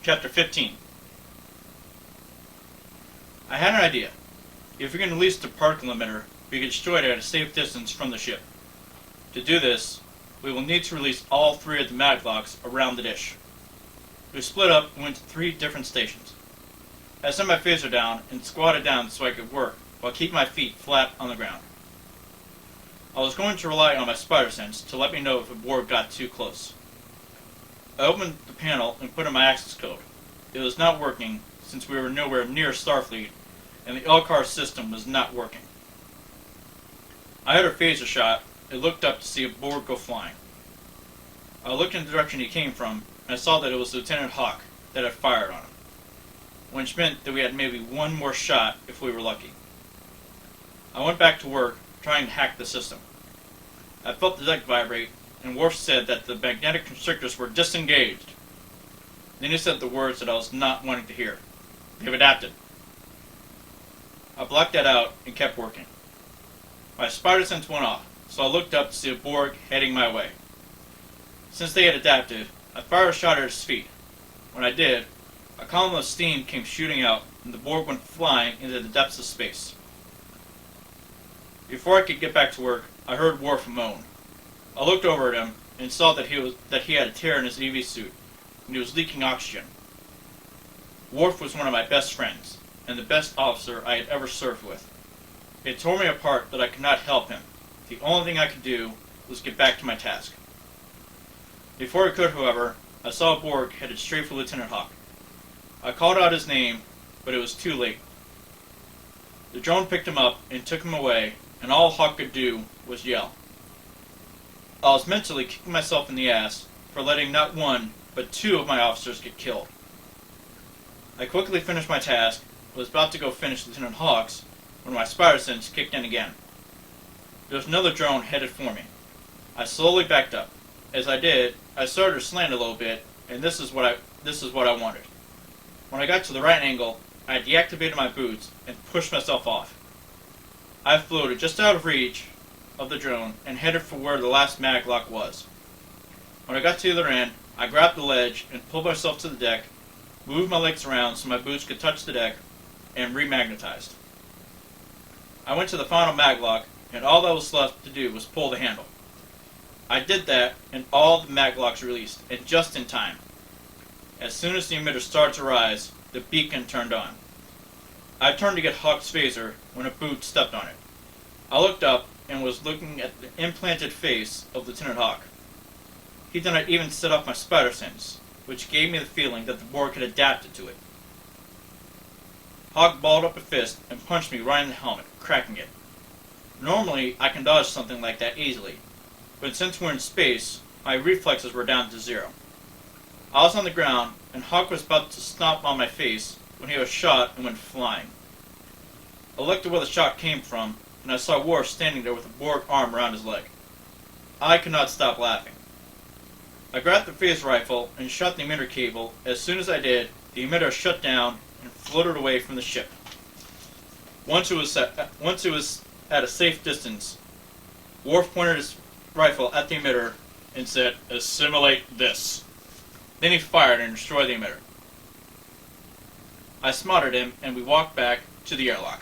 Chapter 15. I had an idea. If we can release the particle emitter, we can destroy it at a safe distance from the ship. To do this, we will need to release all 3 of the maglocks around the dish. We split up and went to 3 different stations. I set my phaser down and squatted down so I could work while keeping my feet flat on the ground. I was going to rely on my spider sense to let me know if a Borg got too close. I opened the panel and put in my access code. It was not working since we were nowhere near Starfleet and the LCAR system was not working. I had a phaser shot and looked up to see a Borg go flying. I looked in the direction he came from and I saw that it was Lieutenant Hawk that had fired on him, which meant that we had maybe one more shot if we were lucky. I went back to work trying to hack the system. I felt the deck vibrate, and Worf said that the magnetic constrictors were disengaged. Then he said the words that I was not wanting to hear. They've adapted. I blocked that out and kept working. My spider sense went off, so I looked up to see a Borg heading my way. Since they had adapted, I fired a shot at his feet. When I did, a column of steam came shooting out, and the Borg went flying into the depths of space. Before I could get back to work, I heard Worf moan. I looked over at him and saw that he had a tear in his EV suit, and he was leaking oxygen. Worf was one of my best friends, and the best officer I had ever served with. It tore me apart that I could not help him. The only thing I could do was get back to my task. Before I could, however, I saw a Borg headed straight for Lieutenant Hawk. I called out his name, but it was too late. The drone picked him up and took him away, and all Hawk could do was yell. I was mentally kicking myself in the ass for letting not 1, but 2 of my officers get killed. I quickly finished my task, was about to go finish Lieutenant Hawk's, when my spider sense kicked in again. There was another drone headed for me. I slowly backed up. As I did, I started to slant a little bit, and this is what I wanted. When I got to the right angle, I deactivated my boots and pushed myself off. I floated just out of reach of the drone and headed for where the last maglock was. When I got to the other end, I grabbed the ledge and pulled myself to the deck, moved my legs around so my boots could touch the deck, and remagnetized. I went to the final maglock, and all that was left to do was pull the handle. I did that, and all the maglocks released, and just in time. As soon as the emitter started to rise, the beacon turned on. I turned to get Hawk's phaser when a boot stepped on it. I looked up and was looking at the implanted face of Lieutenant Hawk. He did not even set off my spider sense, which gave me the feeling that the Borg had adapted to it. Hawk balled up a fist and punched me right in the helmet, cracking it. Normally, I can dodge something like that easily, but since we're in space, my reflexes were down to 0. I was on the ground, and Hawk was about to stomp on my face when he was shot and went flying. I looked at where the shot came from, and I saw Worf standing there with a Borg arm around his leg. I could not stop laughing. I grabbed the phaser rifle and shot the emitter cable. As soon as I did, the emitter shut down and floated away from the ship. Once it was at a safe distance, Worf pointed his rifle at the emitter and said, "Assimilate this." Then he fired and destroyed the emitter. I smothered him, and we walked back to the airlock.